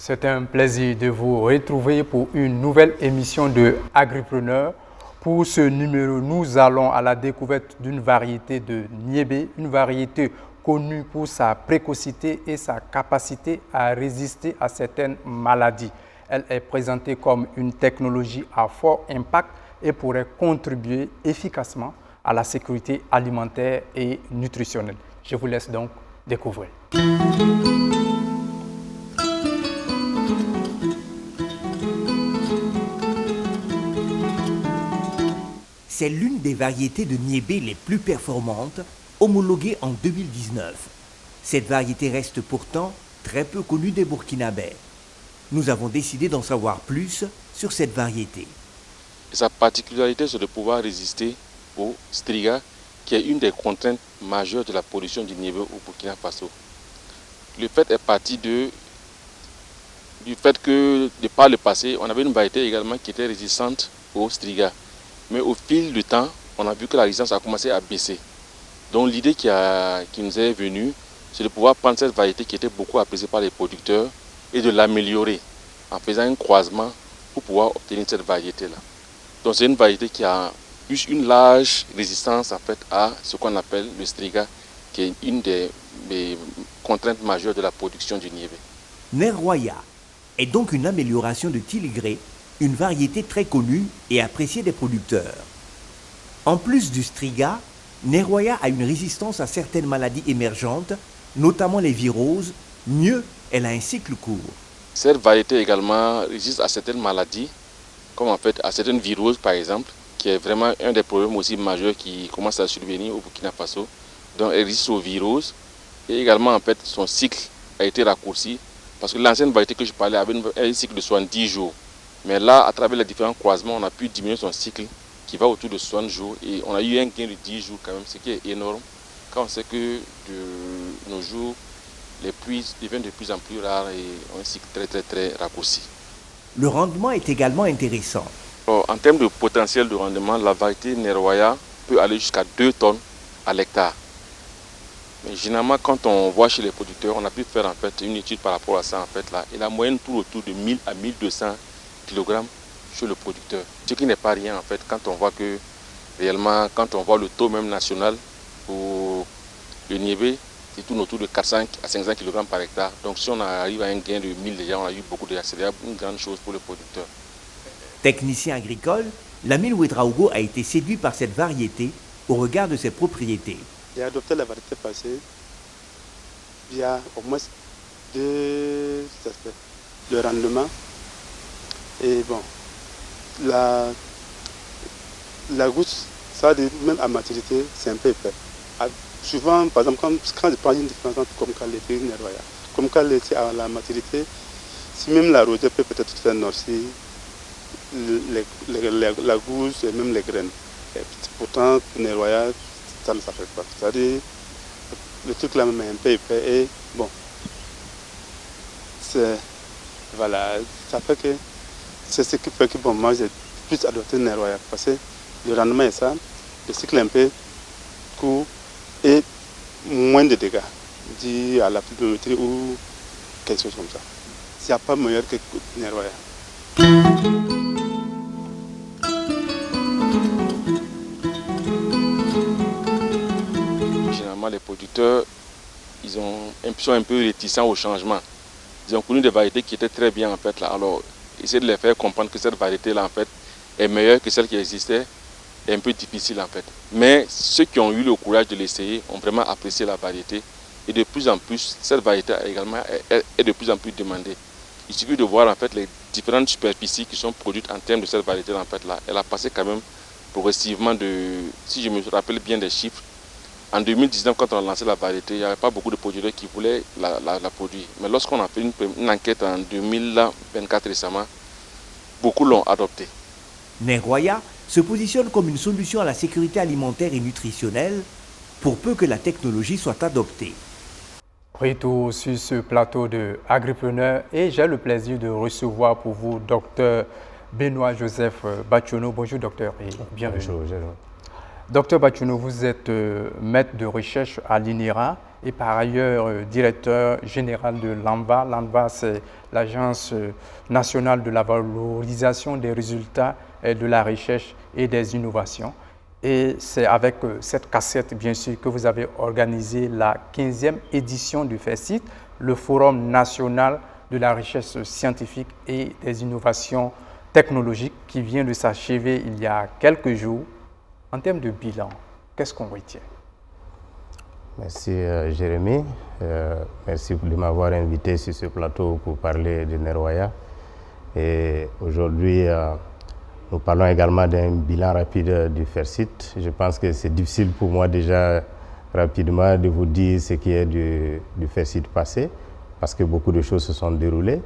C'est un plaisir de vous retrouver pour une nouvelle émission de Agripreneur. Pour ce numéro, nous allons à la découverte d'une variété de niébé, une variété connue pour sa précocité et sa capacité à résister à certaines maladies. Elle est présentée comme une technologie à fort impact et pourrait contribuer efficacement à la sécurité alimentaire et nutritionnelle. Je vous laisse donc découvrir. C'est l'une des variétés de niébé les plus performantes, homologuée en 2019. Cette variété reste pourtant très peu connue des Burkinabés. Nous avons décidé d'en savoir plus sur cette variété. Sa particularité, c'est de pouvoir résister au striga, qui est une des contraintes majeures de la production du niébé au Burkina Faso. Le fait est parti du fait que, de par le passé, on avait une variété également qui était résistante au striga. Mais au fil du temps, on a vu que la résistance a commencé à baisser. Donc l'idée qui nous est venue, c'est de pouvoir prendre cette variété qui était beaucoup appréciée par les producteurs et de l'améliorer en faisant un croisement pour pouvoir obtenir cette variété-là. Donc c'est une variété qui a plus une large résistance en fait, à ce qu'on appelle le striga, qui est une des contraintes majeures de la production du niébé. Nerroya est donc une amélioration de Tiligré, une variété très connue et appréciée des producteurs. En plus du striga, Nerroya a une résistance à certaines maladies émergentes, notamment les viroses. Mieux, elle a un cycle court. Cette variété également résiste à certaines maladies, comme en fait à certaines viroses par exemple, qui est vraiment un des problèmes aussi majeurs qui commence à survenir au Burkina Faso. Donc elle résiste aux viroses et également en fait son cycle a été raccourci parce que l'ancienne variété que je parlais avait un cycle de 70 jours. Mais là, à travers les différents croisements, on a pu diminuer son cycle qui va autour de 60 jours et on a eu un gain de 10 jours quand même, ce qui est énorme quand on sait que de nos jours, les pluies deviennent de plus en plus rares et ont un cycle très raccourci. Le rendement est également intéressant. Alors, en termes de potentiel de rendement, la variété Nerroya peut aller jusqu'à 2 tonnes à l'hectare. Mais généralement, quand on voit chez les producteurs, on a pu faire en fait une étude par rapport à ça en fait là, et la moyenne tourne autour de 1000 à 1200 kg chez le producteur. Ce qui n'est pas rien en fait quand on voit que réellement, quand on voit le taux même national pour le niébé, c'est tourne autour de 400 à 500 kg par hectare. Donc si on arrive à un gain de 1000 déjà, on a eu beaucoup déjà, c'est une grande chose pour le producteur. Technicien agricole, Lamine Ouedraogo a été séduit par cette variété au regard de ses propriétés. J'ai adopté la variété passée via au moins 2 aspects. Le rendement et bon, la goutte, ça même à maturité, c'est un peu épais. Souvent, par exemple, quand je prends une différence comme qualité et Nerroya, comme qualité à la maturité, si même la rosée peut peut-être faire noircir la gousse et même les graines. Et pourtant, Nerroya, ça ne s'affecte pas. C'est-à-dire, le truc là même est un peu épais et bon, voilà, ça fait que c'est ce qui fait que bon, moi j'ai plus adopté Nerroya parce que le rendement est ça, le cycle est un peu court et moins de dégâts dû à la pluviométrie ou quelque chose comme ça. Il n'y a pas meilleur que Nerroya. Généralement, les producteurs sont un peu réticents au changement. Ils ont connu des variétés qui étaient très bien en fait là. Alors, essayer de les faire comprendre que cette variété-là en fait est meilleure que celle qui existait est un peu difficile en fait. Mais ceux qui ont eu le courage de l'essayer ont vraiment apprécié la variété et de plus en plus, cette variété également est de plus en plus demandée. Il suffit de voir en fait les différentes superficies qui sont produites en termes de cette variété-là en fait là. Elle a passé quand même progressivement de, si je me rappelle bien des chiffres, en 2019, quand on a lancé la variété, il n'y avait pas beaucoup de producteurs qui voulaient la produire. Mais lorsqu'on a fait une enquête en 2024 récemment, beaucoup l'ont adoptée. Nerroya se positionne comme une solution à la sécurité alimentaire et nutritionnelle pour peu que la technologie soit adoptée. Retour sur ce plateau de Agripreneur et j'ai le plaisir de recevoir pour vous Dr Benoît Joseph Batchono. Bonjour docteur et bienvenue. Bonjour. Docteur Batchono, vous êtes maître de recherche à l'INERA et par ailleurs directeur général de l'ANVA. L'ANVA, c'est l'Agence nationale de la valorisation des résultats de la recherche et des innovations. Et c'est avec cette cassette, bien sûr, que vous avez organisé la 15e édition du FAIRCIT, le Forum national de la recherche scientifique et des innovations technologiques qui vient de s'achever il y a quelques jours. En termes de bilan, qu'est-ce qu'on retient? Merci Jérémy. Merci de m'avoir invité sur ce plateau pour parler de Nerwaya. Et aujourd'hui, nous parlons également d'un bilan rapide du FAIRCIT. Je pense que c'est difficile pour moi déjà rapidement de vous dire ce qui est du FAIRCIT passé, parce que beaucoup de choses se sont déroulées,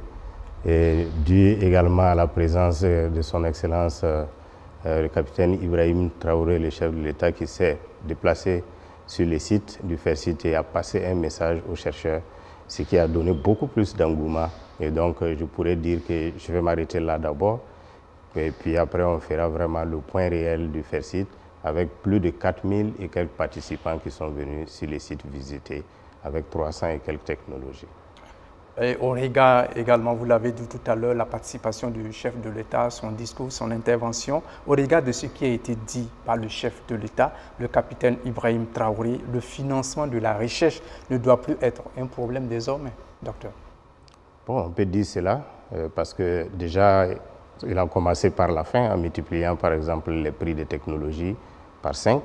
et dû également à la présence de son Excellence le capitaine Ibrahim Traoré, le chef de l'État, qui s'est déplacé sur les sites du FAIRCIT et a passé un message aux chercheurs, ce qui a donné beaucoup plus d'engouement. Et donc, je pourrais dire que je vais m'arrêter là d'abord, et puis après, on fera vraiment le point réel du FAIRCIT avec plus de 4000 et quelques participants qui sont venus sur les sites visités, avec 300 et quelques technologies. Et au regard également, vous l'avez dit tout à l'heure, la participation du chef de l'État, son discours, son intervention, au regard de ce qui a été dit par le chef de l'État, le capitaine Ibrahim Traoré, le financement de la recherche ne doit plus être un problème désormais, docteur? Bon, on peut dire cela, parce que déjà, il a commencé par la fin, en multipliant par exemple les prix des technologies par 5,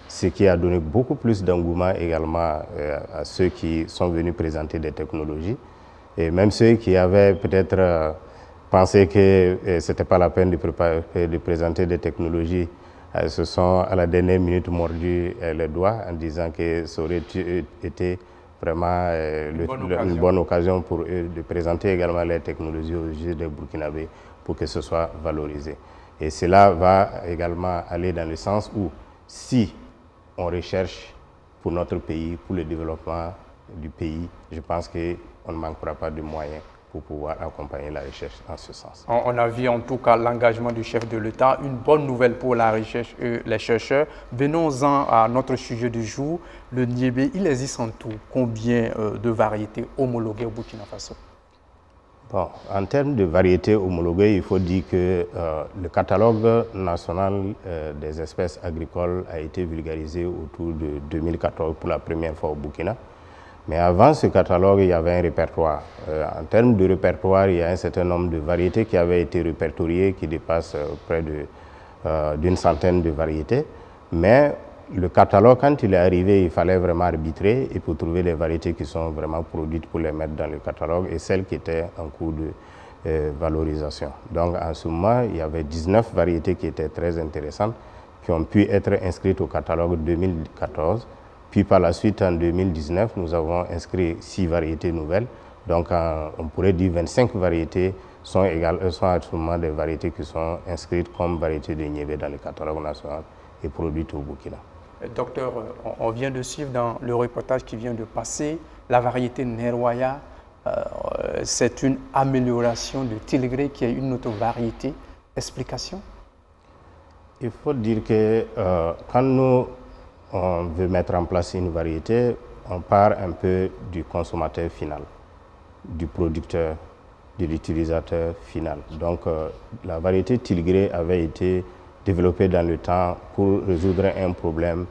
ce qui a donné beaucoup plus d'engouement également à ceux qui sont venus présenter des technologies. Et même ceux qui avaient peut-être pensé que ce n'était pas la peine de présenter des technologies, se sont à la dernière minute mordus les doigts en disant que ça aurait été vraiment une bonne occasion pour eux de présenter également les technologies aux yeux des Burkinabés pour que ce soit valorisé. Et cela va également aller dans le sens où si on recherche pour notre pays, pour le développement du pays, je pense qu'on ne manquera pas de moyens pour pouvoir accompagner la recherche en ce sens. On a vu en tout cas l'engagement du chef de l'État, une bonne nouvelle pour la recherche et les chercheurs. Venons-en à notre sujet du jour, le niébé. Il existe en tout combien de variétés homologuées au Burkina Faso? Bon, en termes de variétés homologuées, il faut dire que le catalogue national des espèces agricoles a été vulgarisé autour de 2014 pour la première fois au Burkina. Mais avant ce catalogue, il y avait un répertoire. En termes de répertoire, il y a un certain nombre de variétés qui avaient été répertoriées, qui dépassent près d'une centaine de variétés. Mais le catalogue, quand il est arrivé, il fallait vraiment arbitrer et pour trouver les variétés qui sont vraiment produites pour les mettre dans le catalogue et celles qui étaient en cours de valorisation. Donc en ce moment, il y avait 19 variétés qui étaient très intéressantes, qui ont pu être inscrites au catalogue 2014. Puis par la suite, en 2019, nous avons inscrit 6 variétés nouvelles. Donc on pourrait dire 25 variétés sont actuellement des variétés qui sont inscrites comme variétés de niébé dans le catalogue national et produites au Burkina. Docteur, on vient de suivre dans le reportage qui vient de passer, la variété Nerwaya, c'est une amélioration de Tilgré qui est une autre variété. Explication? Il faut dire que quand on veut mettre en place une variété, on part un peu du consommateur final, du producteur, de l'utilisateur final. Donc la variété Tilgré avait été développé dans le temps pour résoudre un problème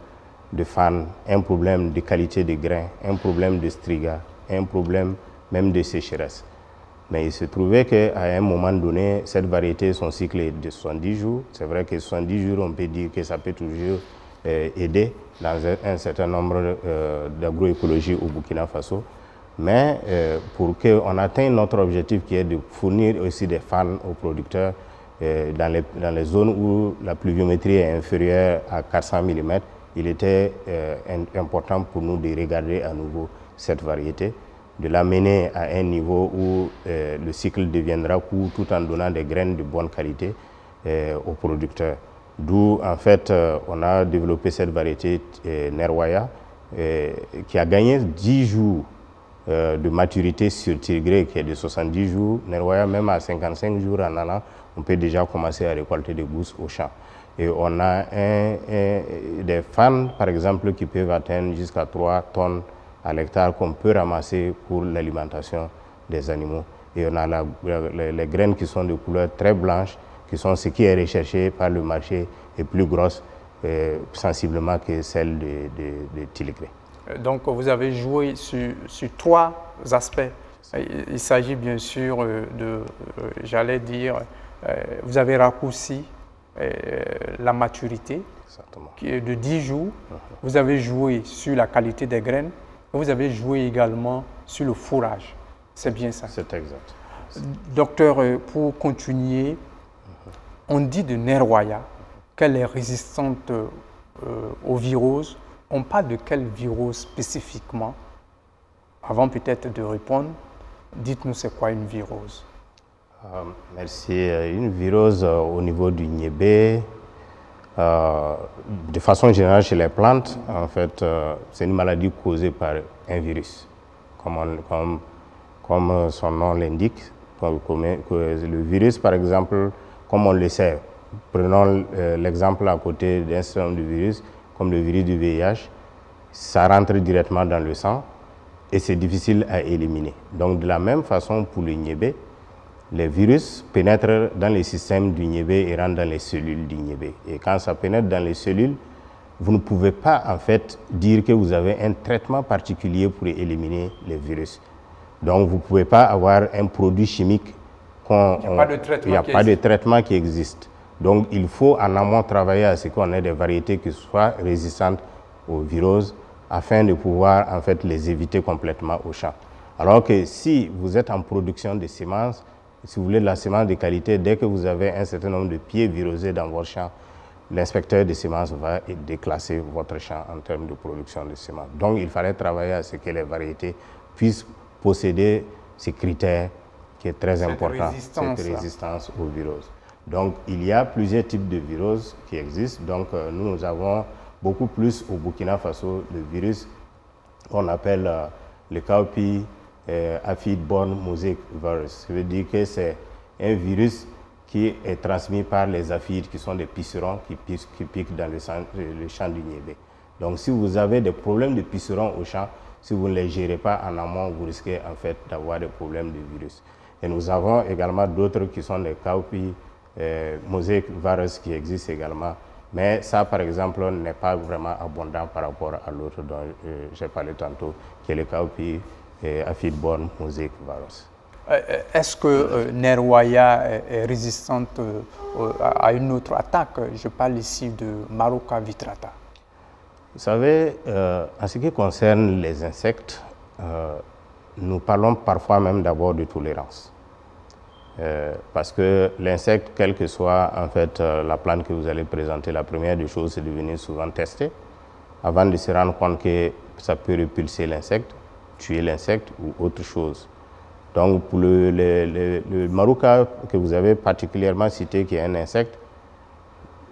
de fan, un problème de qualité de grain, un problème de striga, un problème même de sécheresse. Mais il se trouvait qu'à un moment donné, cette variété, son cycle est de 70 jours. C'est vrai que 70 jours, on peut dire que ça peut toujours aider dans un certain nombre d'agroécologies au Burkina Faso. Mais pour qu'on atteigne notre objectif qui est de fournir aussi des fans aux producteurs, dans les zones où la pluviométrie est inférieure à 400 mm, il était important pour nous de regarder à nouveau cette variété, de l'amener à un niveau où le cycle deviendra court tout en donnant des graines de bonne qualité aux producteurs. D'où en fait on a développé cette variété Nerwaya qui a gagné 10 jours de maturité sur Tilgré qui est de 70 jours. Nerwaya même à 55 jours en allant, on peut déjà commencer à récolter des gousses au champ. Et on a des fans, par exemple, qui peuvent atteindre jusqu'à 3 tonnes à l'hectare qu'on peut ramasser pour l'alimentation des animaux. Et on a les graines qui sont de couleur très blanche, qui sont ce qui est recherché par le marché et plus grosses sensiblement que celles de Tiligré. Donc vous avez joué sur 3 aspects. Il s'agit bien sûr j'allais dire, vous avez raccourci la maturité, exactement, qui est de 10 jours. Vous avez joué sur la qualité des graines. Vous avez joué également sur le fourrage. C'est bien ça? C'est exact. Docteur, pour continuer, on dit de Nerwaya qu'elle est résistante aux viroses. On parle de quelle virose spécifiquement? Avant peut-être de répondre, dites-nous c'est quoi une virose? Merci. Une virose au niveau du niébé, de façon générale chez les plantes, en fait, c'est une maladie causée par un virus. Comme son nom l'indique, le virus, par exemple, comme on le sait, prenons l'exemple à côté d'un certain nombre de virus, comme le virus du VIH, ça rentre directement dans le sang et c'est difficile à éliminer. Donc de la même façon pour le niébé, les virus pénètrent dans les systèmes du niébé et rentrent dans les cellules du niébé. Et quand ça pénètre dans les cellules, vous ne pouvez pas en fait dire que vous avez un traitement particulier pour éliminer les virus. Donc vous ne pouvez pas avoir un produit chimique. Il n'y a pas de traitement qui existe. Donc il faut en amont travailler à ce qu'on ait des variétés qui soient résistantes aux viroses afin de pouvoir en fait les éviter complètement au champ. Alors que si vous êtes en production de semences, si vous voulez de la semence de qualité, dès que vous avez un certain nombre de pieds virosés dans votre champ, l'inspecteur de semences va déclasser votre champ en termes de production de semences. Donc il fallait travailler à ce que les variétés puissent posséder ces critères qui est très important, cette résistance aux viroses. Donc il y a plusieurs types de viroses qui existent. Donc nous avons beaucoup plus au Burkina Faso le virus qu'on appelle le cowpea aphid-borne mosaic virus. Ça veut dire que c'est un virus qui est transmis par les aphides, qui sont des pucerons qui piquent dans le champ du niébé. Donc si vous avez des problèmes de pucerons au champ, si vous ne les gérez pas en amont, vous risquez en fait d'avoir des problèmes de virus. Et nous avons également d'autres qui sont les cowpea mosaic virus qui existent également. Mais ça, par exemple, n'est pas vraiment abondant par rapport à l'autre dont j'ai parlé tantôt, qui est le cowpea aphid-borne mosaic virus. Est-ce que Nerwaya est résistante à une autre attaque? Je parle ici de Maruca vitrata. Vous savez, en ce qui concerne les insectes, nous parlons parfois même d'abord de tolérance. Parce que l'insecte, quelle que soit en fait la plante que vous allez présenter, la première des choses, c'est de venir souvent tester avant de se rendre compte que ça peut repulser l'insecte, tuer l'insecte ou autre chose. Donc pour le Maruca que vous avez particulièrement cité, qui est un insecte,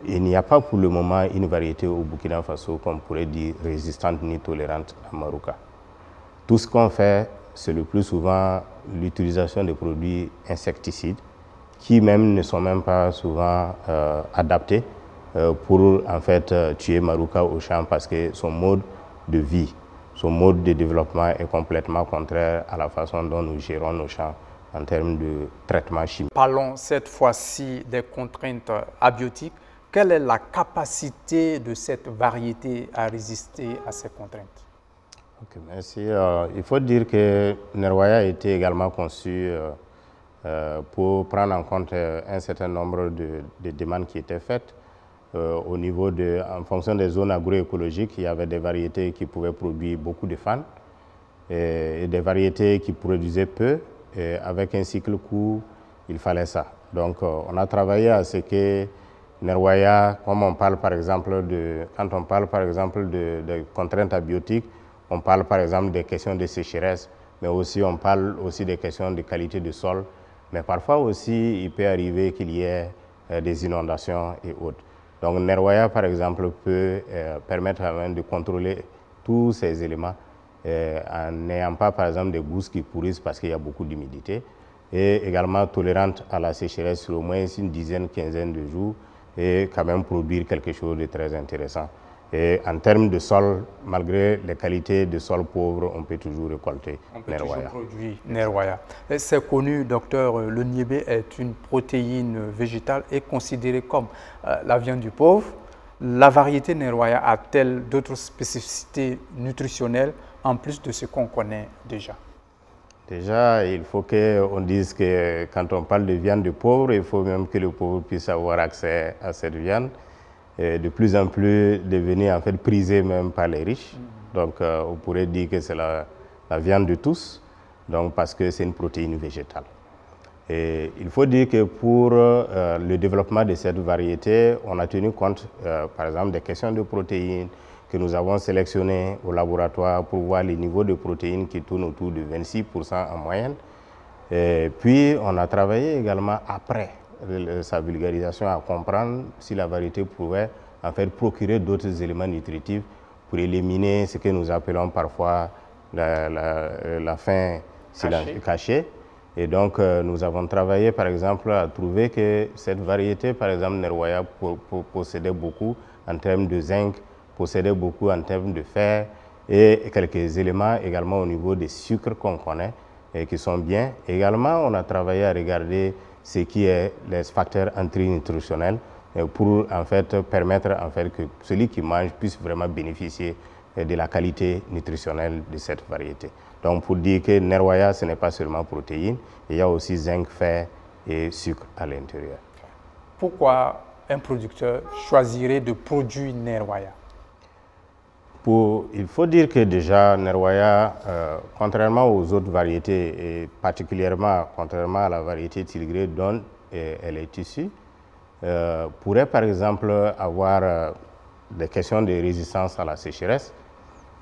il n'y a pas pour le moment une variété au Burkina Faso qu'on pourrait dire résistante ni tolérante à Maruca. Tout ce qu'on fait, c'est le plus souvent l'utilisation de produits insecticides qui même ne sont même pas souvent adaptés pour en fait tuer Maruca au champ parce que son mode de vie, son mode de développement est complètement contraire à la façon dont nous gérons nos champs en termes de traitement chimique. Parlons cette fois-ci des contraintes abiotiques. Quelle est la capacité de cette variété à résister à ces contraintes? Ok, merci. Il faut dire que Nerwaya a été également conçu pour prendre en compte un certain nombre de demandes qui étaient faites. Au niveau en fonction des zones agroécologiques, il y avait des variétés qui pouvaient produire beaucoup de fans et des variétés qui produisaient peu. Et avec un cycle court, il fallait ça. Donc, on a travaillé à ce que Nerwaya, comme on parle par exemple quand on parle par exemple de contraintes abiotiques, on parle par exemple des questions de sécheresse, mais aussi on parle aussi des questions de qualité du sol. Mais parfois aussi, il peut arriver qu'il y ait des inondations et autres. Donc Nerwaya, par exemple, peut permettre de contrôler tous ces éléments en n'ayant pas, par exemple, des gousses qui pourrissent parce qu'il y a beaucoup d'humidité et également tolérante à la sécheresse sur au moins une dizaine, quinzaine de jours et quand même produire quelque chose de très intéressant. Et en termes de sol, malgré les qualités de sol pauvre, on peut toujours récolter Nerwaya. Toujours produire Nerwaya. C'est connu, docteur, le niébé est une protéine végétale et considérée comme la viande du pauvre. La variété Nerwaya a-t-elle d'autres spécificités nutritionnelles en plus de ce qu'on connaît déjà? Déjà, il faut qu'on dise que quand on parle de viande de pauvre, il faut même que le pauvre puisse avoir accès à cette viande. Et de plus en plus devenir en fait prisée même par les riches. Donc on pourrait dire que c'est la viande de tous, donc parce que c'est une protéine végétale. Et il faut dire que pour le développement de cette variété, on a tenu compte par exemple des questions de protéines que nous avons sélectionnées au laboratoire pour voir les niveaux de protéines qui tournent autour de 26% en moyenne. Et puis on a travaillé également après sa vulgarisation à comprendre si la variété pouvait en fait procurer d'autres éléments nutritifs pour éliminer ce que nous appelons parfois la faim cachée. Et donc nous avons travaillé par exemple à trouver que cette variété, par exemple Nerwaya, possédait beaucoup en termes de zinc, possédait beaucoup en termes de fer et quelques éléments également au niveau des sucres qu'on connaît et qui sont bien. Également, on a travaillé à regarder ce qui est les facteurs antinutritionnels pour en fait permettre en fait que celui qui mange puisse vraiment bénéficier de la qualité nutritionnelle de cette variété. Donc pour dire que Nerwaya, ce n'est pas seulement protéines, il y a aussi zinc, fer et sucre à l'intérieur. Pourquoi un producteur choisirait de produire Nerwaya? Il faut dire que déjà Nerwaya, contrairement aux autres variétés et particulièrement contrairement à la variété Tilgré dont elle est issue, pourrait par exemple avoir des questions de résistance à la sécheresse.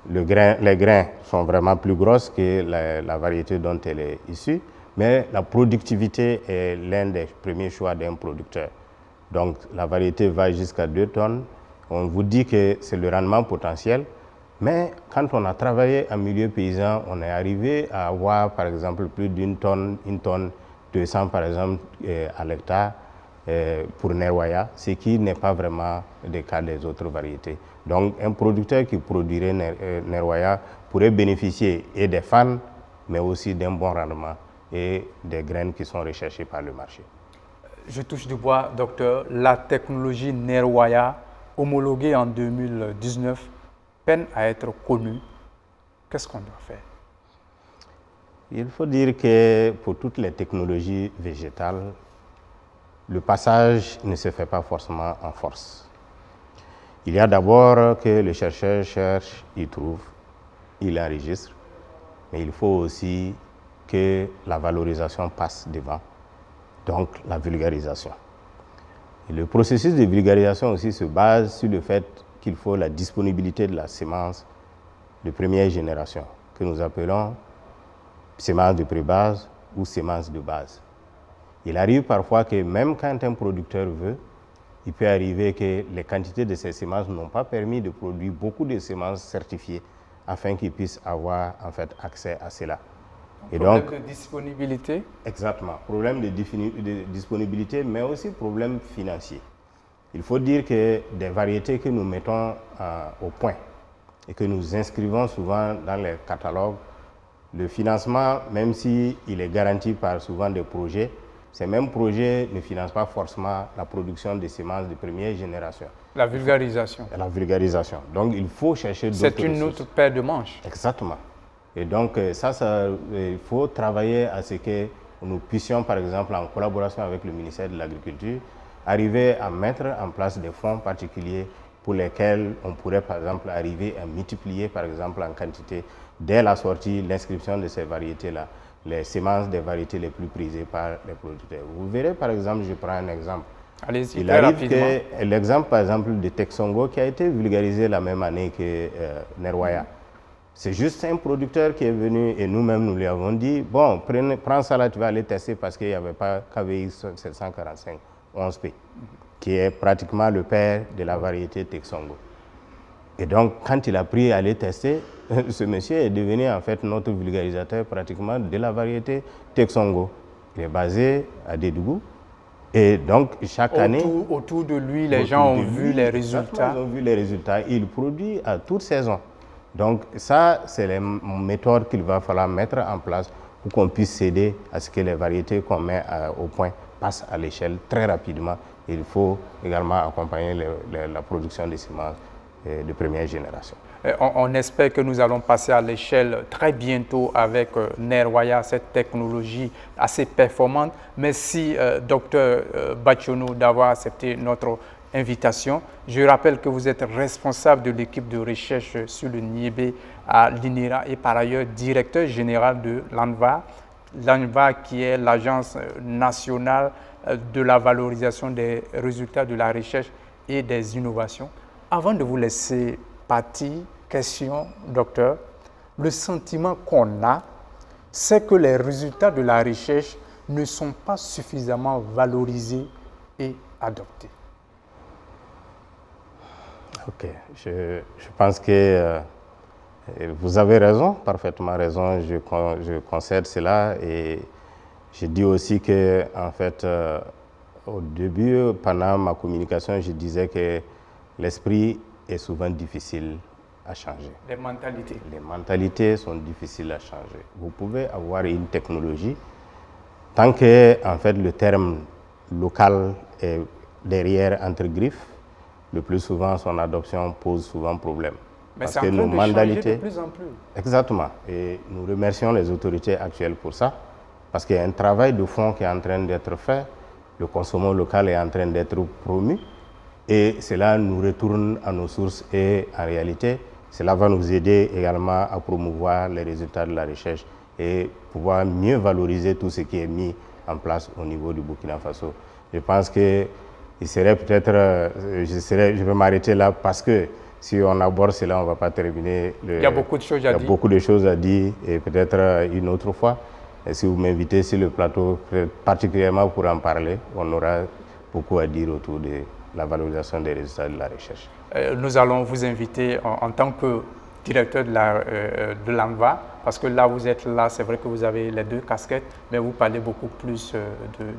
Les grains sont vraiment plus grosses que la variété dont elle est issue, mais la productivité est l'un des premiers choix d'un producteur. Donc la variété va jusqu'à 2 tonnes. On vous dit que c'est le rendement potentiel, mais quand on a travaillé en milieu paysan, on est arrivé à avoir par exemple plus d'1 tonne, 1 tonne 200 par exemple à l'hectare pour Nerwaya, ce qui n'est pas vraiment le cas des autres variétés. Donc un producteur qui produirait Nerwaya pourrait bénéficier et des fans, mais aussi d'un bon rendement et des graines qui sont recherchées par le marché. Je touche du bois, docteur. La technologie Nerwaya, homologuée en 2019, peine à être connue. Qu'est-ce qu'on doit faire? Il faut dire que pour toutes les technologies végétales, le passage ne se fait pas forcément en force. Il y a d'abord que le chercheur cherche, il trouve, il enregistre, mais il faut aussi que la valorisation passe devant, donc la vulgarisation. Et le processus de vulgarisation aussi se base sur le fait qu'il faut la disponibilité de la semence de première génération, que nous appelons semence de pré-base ou semence de base. Il arrive parfois que même quand un producteur veut, il peut arriver que les quantités de ces semences n'ont pas permis de produire beaucoup de semences certifiées afin qu'il puisse avoir en fait accès à cela. Et problème donc, de disponibilité? Exactement, problème de disponibilité, mais aussi problème financier. Il faut dire que des variétés que nous mettons au point et que nous inscrivons souvent dans les catalogues, le financement, même s'il est garanti par souvent des projets, ces mêmes projets ne financent pas forcément la production de semences de première génération. La vulgarisation. La vulgarisation. Donc il faut chercher d'autres ressources. C'est une autre paire de manches. Exactement. Et donc il faut travailler à ce que nous puissions, par exemple, en collaboration avec le ministère de l'Agriculture, arriver à mettre en place des fonds particuliers pour lesquels on pourrait, par exemple, arriver à multiplier, par exemple, en quantité, dès la sortie, l'inscription de ces variétés-là, les semences des variétés les plus prisées par les producteurs. Vous verrez, par exemple, je prends un exemple. Allez-y, il arrive que l'exemple, par exemple, de Texongo, qui a été vulgarisé la même année que Nerwaya. C'est juste un producteur qui est venu et nous-mêmes, nous lui avons dit, bon, prends ça là, tu vas aller tester parce qu'il n'y avait pas KVX 745 11P, qui est pratiquement le père de la variété Texongo. Et donc, quand il a pris à aller tester, ce monsieur est devenu en fait notre vulgarisateur pratiquement de la variété Texongo. Il est basé à Dédougou Et donc, chaque année... Autour de lui, les gens ont vu les résultats. Ils ont vu les résultats. Il produit à toute saison. Donc, ça, c'est les méthodes qu'il va falloir mettre en place pour qu'on puisse s'aider à ce que les variétés qu'on met au point passent à l'échelle très rapidement. Il faut également accompagner la production des semences de première génération. On espère que nous allons passer à l'échelle très bientôt avec Nerwaya, cette technologie assez performante. Merci, Dr Bationo, d'avoir accepté notre invitation. Je rappelle que vous êtes responsable de l'équipe de recherche sur le niébé à l'INERA et par ailleurs directeur général de l'ANVA. L'ANVA qui est l'agence nationale de la valorisation des résultats de la recherche et des innovations. Avant de vous laisser partir, question, docteur, le sentiment qu'on a, c'est que les résultats de la recherche ne sont pas suffisamment valorisés et adoptés. Ok, je pense que vous avez raison, parfaitement raison, je concède cela et je dis aussi que, en fait, au début, pendant ma communication, je disais que l'esprit est souvent difficile à changer. Les mentalités. Les mentalités sont difficiles à changer. Vous pouvez avoir une technologie, tant que, en fait, le terme local est derrière entre griffes, le plus souvent, son adoption pose souvent problème. Mais c'est en train de changer de plus en plus. Exactement. Et nous remercions les autorités actuelles pour ça, parce qu'il y a un travail de fond qui est en train d'être fait. Le consommation local est en train d'être promu. Et cela nous retourne à nos sources et en réalité, cela va nous aider également à promouvoir les résultats de la recherche et pouvoir mieux valoriser tout ce qui est mis en place au niveau du Burkina Faso. Je pense que il serait peut-être, je vais m'arrêter là parce que si on aborde cela, on ne va pas terminer. Il y a beaucoup de choses à dire. Il y a beaucoup de choses à dire et peut-être une autre fois. Et si vous m'invitez sur le plateau, particulièrement pour en parler, on aura beaucoup à dire autour de la valorisation des résultats de la recherche. Nous allons vous inviter en tant que directeur de l'ANVA, parce que là, vous êtes là, c'est vrai que vous avez les deux casquettes, mais vous parlez beaucoup plus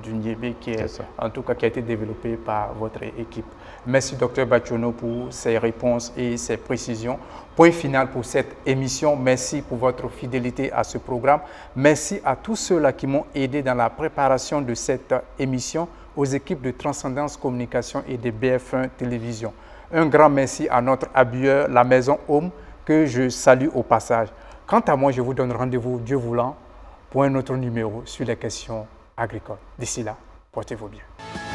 du niébé qui est en tout cas qui a été développé par votre équipe. Merci, Dr Bationo, pour ces réponses et ces précisions. Point final pour cette émission. Merci pour votre fidélité à ce programme. Merci à tous ceux-là qui m'ont aidé dans la préparation de cette émission, aux équipes de Transcendance Communication et de BF1 Télévision. Un grand merci à notre habilleur, la Maison Home, que je salue au passage. Quant à moi, je vous donne rendez-vous, Dieu voulant, pour un autre numéro sur les questions agricoles. D'ici là, portez-vous bien.